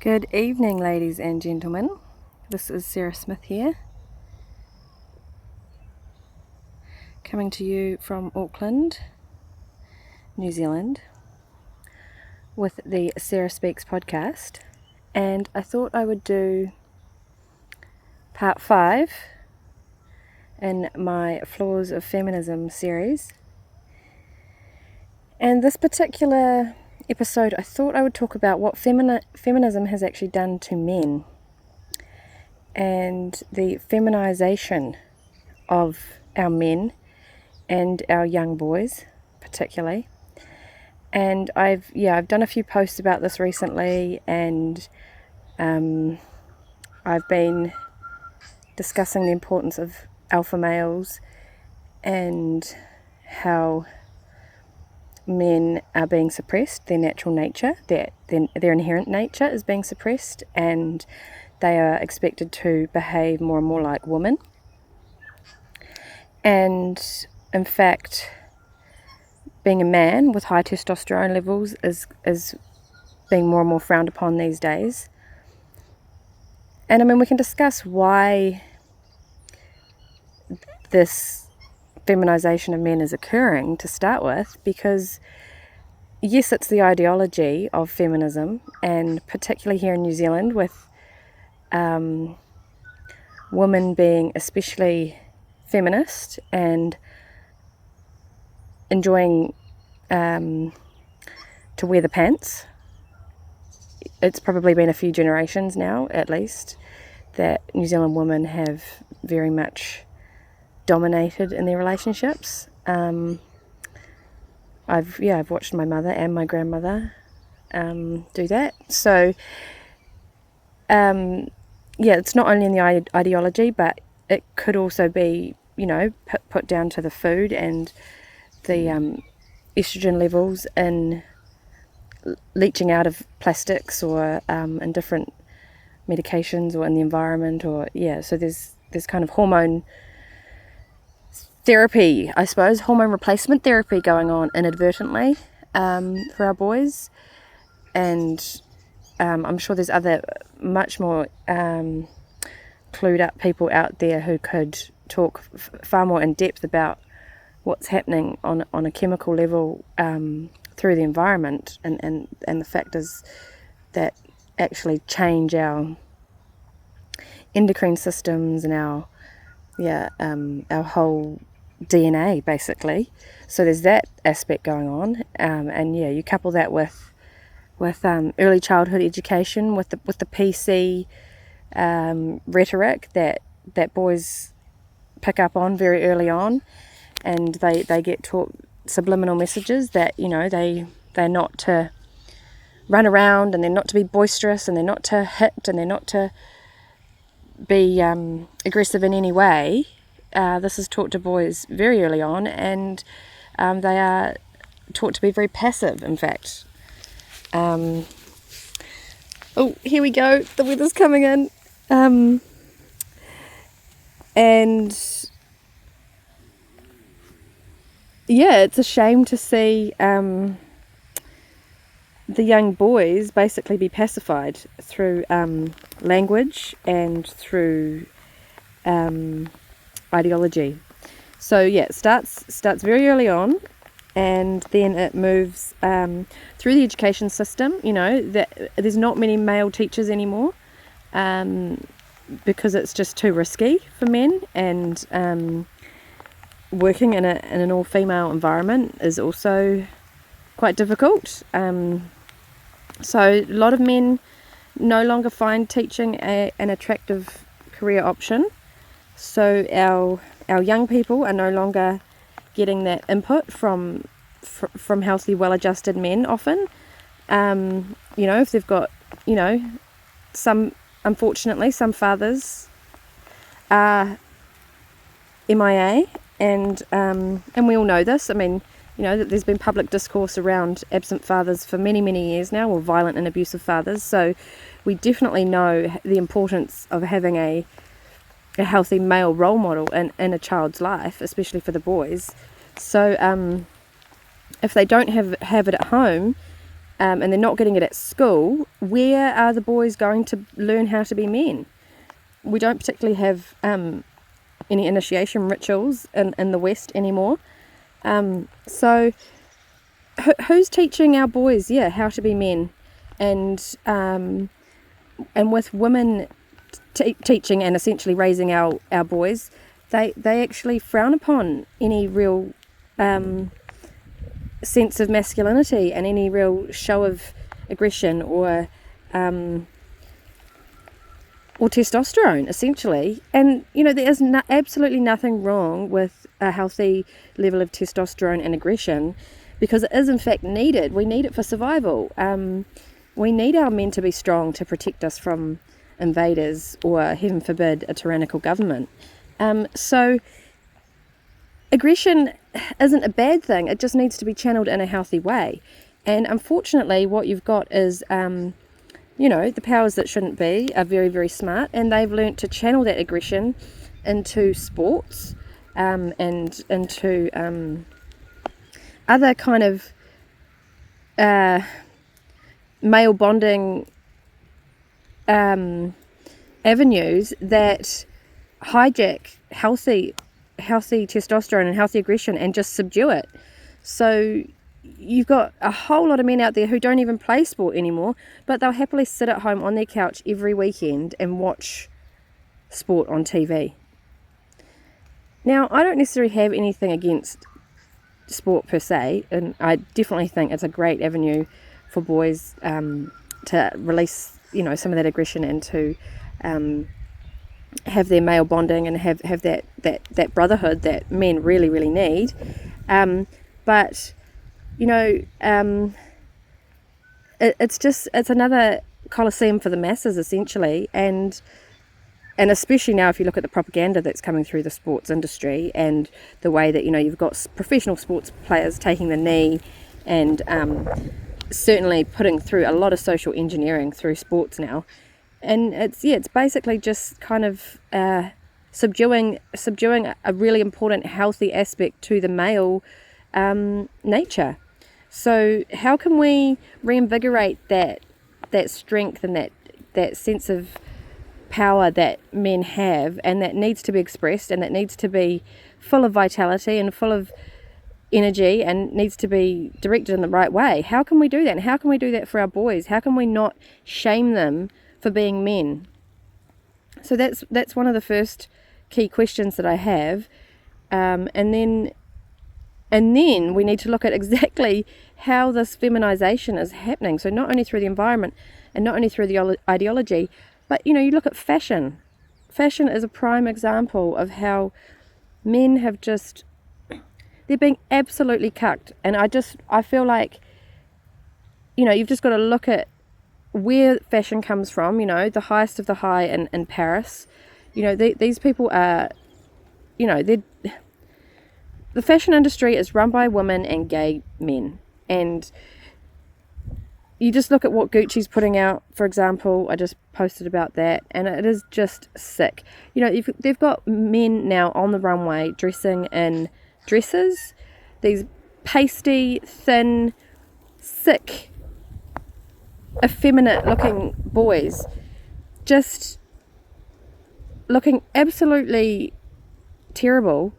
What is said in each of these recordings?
Good evening, ladies and gentlemen. This is Sarah Smith here, coming to you from Auckland, New Zealand, with the Sarah Speaks podcast. And I thought I would do part 5 in my Flaws of Feminism series. And this particular episode, I thought I would talk about what feminism has actually done to men and the feminization of our men and our young boys particularly. And I've done a few posts about this recently, and I've been discussing the importance of alpha males and how men are being suppressed, their natural nature, their inherent nature is being suppressed, and they are expected to behave more and more like women. And in fact, being a man with high testosterone levels is being more and more frowned upon these days. And I mean, we can discuss why this feminization of men is occurring to start with, because yes, it's the ideology of feminism, and particularly here in New Zealand with women being especially feminist and enjoying to wear the pants. It's probably been a few generations now, at least, that New Zealand women have very much dominated in their relationships. I've watched my mother and my grandmother do that. So it's not only in the ideology, but it could also be, put down to the food and the estrogen levels in leaching out of plastics or in different medications or in the environment, so there's kind of hormone therapy, I suppose, hormone replacement therapy going on inadvertently for our boys. And I'm sure there's other much more clued up people out there who could talk far more in depth about what's happening on a chemical level through the environment and the factors that actually change our endocrine systems and our whole DNA, basically. So there's that aspect going on, and you couple that with early childhood education, with the PC rhetoric that boys pick up on very early on, and they get taught subliminal messages that they're not to run around, and they're not to be boisterous, and they're not to hit, and they're not to be aggressive in any way. This is taught to boys very early on, and they are taught to be very passive, in fact. Oh, here we go. The weather's coming in. It's a shame to see the young boys basically be pacified through language and through ideology. So it starts very early on, and then it moves through the education system. That there's not many male teachers anymore because it's just too risky for men, and working in an all-female environment is also quite difficult. So a lot of men no longer find teaching an attractive career option. So our young people are no longer getting that input from healthy, well-adjusted men often. If they've got, unfortunately, some fathers are MIA, and we all know this. I mean, that there's been public discourse around absent fathers for many, many years now, or violent and abusive fathers. So we definitely know the importance of having a healthy male role model in a child's life, especially for the boys. So if they don't have it at home, and they're not getting it at school, where are the boys going to learn how to be men? We don't particularly have any initiation rituals in the West anymore. So who's teaching our boys, how to be men? And with women teaching and essentially raising our boys, they actually frown upon any real sense of masculinity and any real show of aggression or testosterone, essentially. And there is absolutely nothing wrong with a healthy level of testosterone and aggression, because it is in fact needed. We need it for survival. We need our men to be strong to protect us from invaders or, heaven forbid, a tyrannical government. So aggression isn't a bad thing. It just needs to be channeled in a healthy way. And unfortunately, what you've got is, the powers that shouldn't be are very, very smart, and they've learnt to channel that aggression into sports and into other kind of male bonding avenues that hijack healthy testosterone and healthy aggression and just subdue it. So you've got a whole lot of men out there who don't even play sport anymore, but they'll happily sit at home on their couch every weekend and watch sport on TV. Now, I don't necessarily have anything against sport per se, and I definitely think it's a great avenue for boys to release, some of that aggression and to have their male bonding and have that brotherhood that men really, really need. But it's another coliseum for the masses, essentially, and especially now if you look at the propaganda that's coming through the sports industry and the way that you've got professional sports players taking the knee and certainly putting through a lot of social engineering through sports now, and it's basically just kind of subduing a really important healthy aspect to the male nature. So how can we reinvigorate that strength and that sense of power that men have, and that needs to be expressed, and that needs to be full of vitality and full of energy and needs to be directed in the right way? How can we do that? And how can we do that for our boys? How can we not shame them for being men? So that's one of the first key questions that I have, and then we need to look at exactly how this feminization is happening. So not only through the environment and not only through the ideology, but you look at fashion. Fashion is a prime example of how men have they're being absolutely cucked. And I feel like, you've just got to look at where fashion comes from, the highest of the high in Paris. These people are, the fashion industry is run by women and gay men. And you just look at what Gucci's putting out, for example. I just posted about that, and it is just sick. They've got men now on the runway dressing in dresses, these pasty, thin, sick, effeminate looking boys just looking absolutely terrible,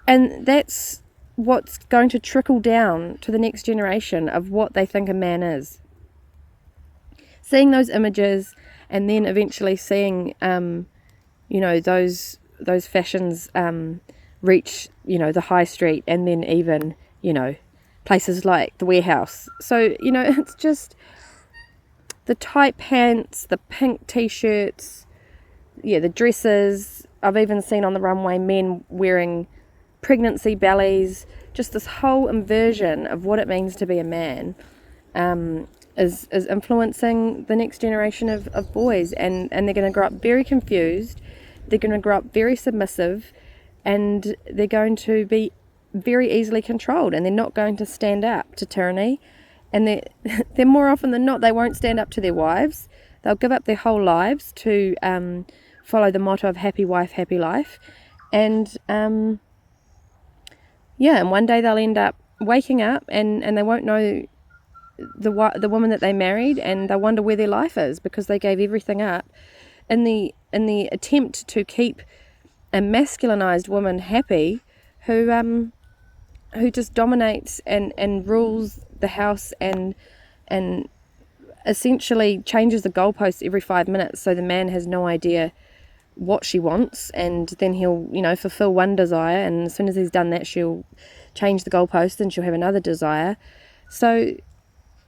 and that's what's going to trickle down to the next generation of what they think a man is. Seeing those images and then eventually seeing those fashions reach the high street, and then even places like the warehouse. So it's just the tight pants, the pink t-shirts, the dresses. I've even seen on the runway men wearing pregnancy bellies. Just this whole inversion of what it means to be a man is influencing the next generation of boys, and they're going to grow up very confused. They're going to grow up very submissive, and they're going to be very easily controlled, and they're not going to stand up to tyranny. And they're more often than not, they won't stand up to their wives. They'll give up their whole lives to follow the motto of happy wife, happy life. And and one day they'll end up waking up and they won't know the woman that they married, and they wonder where their life is because they gave everything up in the attempt to keep a masculinized woman happy, who just dominates and rules the house and essentially changes the goalposts every 5 minutes, so the man has no idea what she wants, and then he'll, fulfill one desire, and as soon as he's done that, she'll change the goalpost and she'll have another desire. So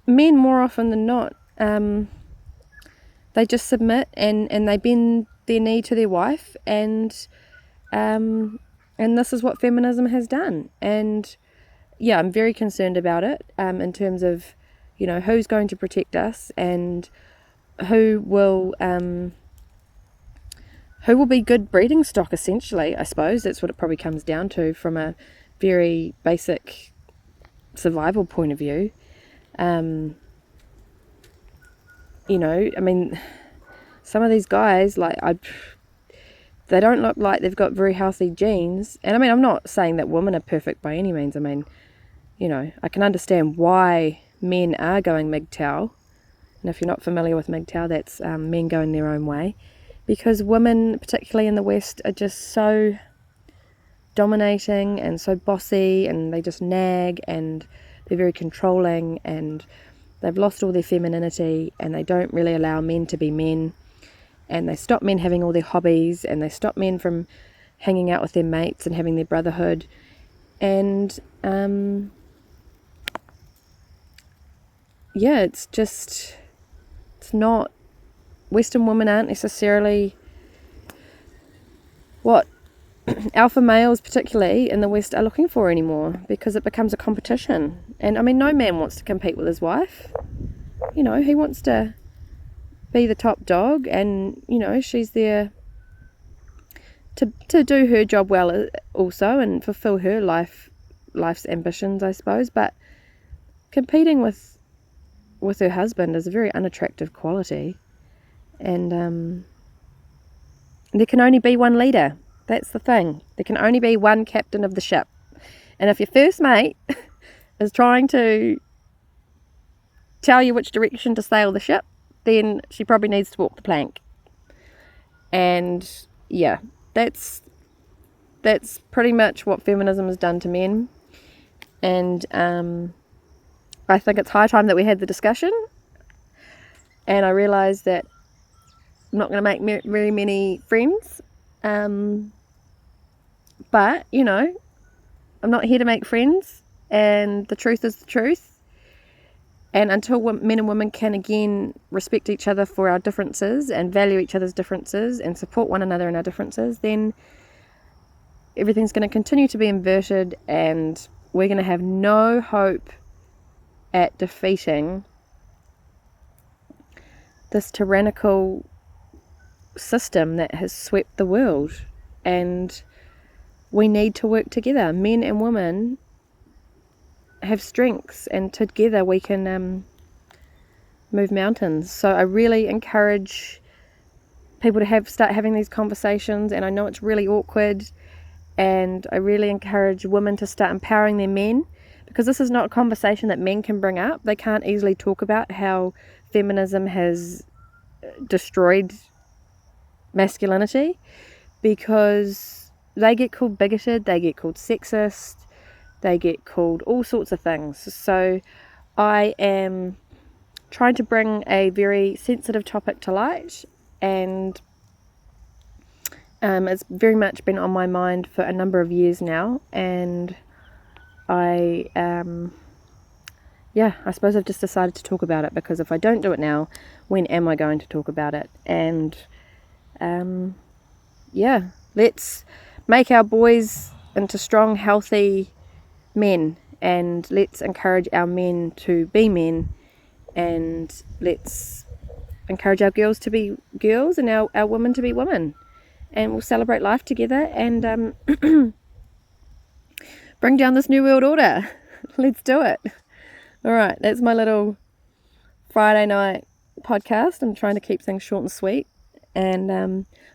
men, more often than not, they just submit and they bend their knee to their wife, and this is what feminism has done. And yeah, I'm very concerned about it, in terms of, who's going to protect us, and who will be good breeding stock, essentially. I suppose that's what it probably comes down to from a very basic survival point of view. Some of these guys, they don't look like they've got very healthy genes. And I'm not saying that women are perfect by any means. I can understand why men are going MGTOW. And if you're not familiar with MGTOW, that's men going their own way. Because women, particularly in the West, are just so dominating and so bossy, and they just nag, and they're very controlling, and they've lost all their femininity, and they don't really allow men to be men, and they stop men having all their hobbies, and they stop men from hanging out with their mates and having their brotherhood. And it's not, Western women aren't necessarily what alpha males, particularly in the West, are looking for anymore, because it becomes a competition. And no man wants to compete with his wife. He wants to be the top dog, and she's there to do her job well also, and fulfill her life's ambitions, I suppose. But competing with her husband is a very unattractive quality. And there can only be one leader. That's the thing. There can only be one captain of the ship. And if your first mate is trying to tell you which direction to sail the ship, then she probably needs to walk the plank. And yeah, that's pretty much what feminism has done to men. And I think it's high time that we had the discussion. And I realised that I'm not going to make very many friends. But, I'm not here to make friends, and the truth is the truth. And until men and women can again respect each other for our differences and value each other's differences and support one another in our differences, then everything's going to continue to be inverted, and we're going to have no hope at defeating this tyrannical system that has swept the world. And we need to work together. Men and women have strengths, and together we can move mountains. So I really encourage people to start having these conversations, and I know it's really awkward, and I really encourage women to start empowering their men, because this is not a conversation that men can bring up. They can't easily talk about how feminism has destroyed masculinity, because they get called bigoted, they get called sexist, they get called all sorts of things. So I am trying to bring a very sensitive topic to light, and it's very much been on my mind for a number of years now, and I suppose I've just decided to talk about it, because if I don't do it now, when am I going to talk about it? And let's make our boys into strong, healthy men, and let's encourage our men to be men, and let's encourage our girls to be girls, and our women to be women, and we'll celebrate life together, and bring down this new world order. Let's do it. Alright, that's my little Friday night podcast. I'm trying to keep things short and sweet, and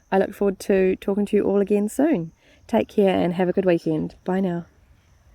I look forward to talking to you all again soon. Take care and have a good weekend. Bye now.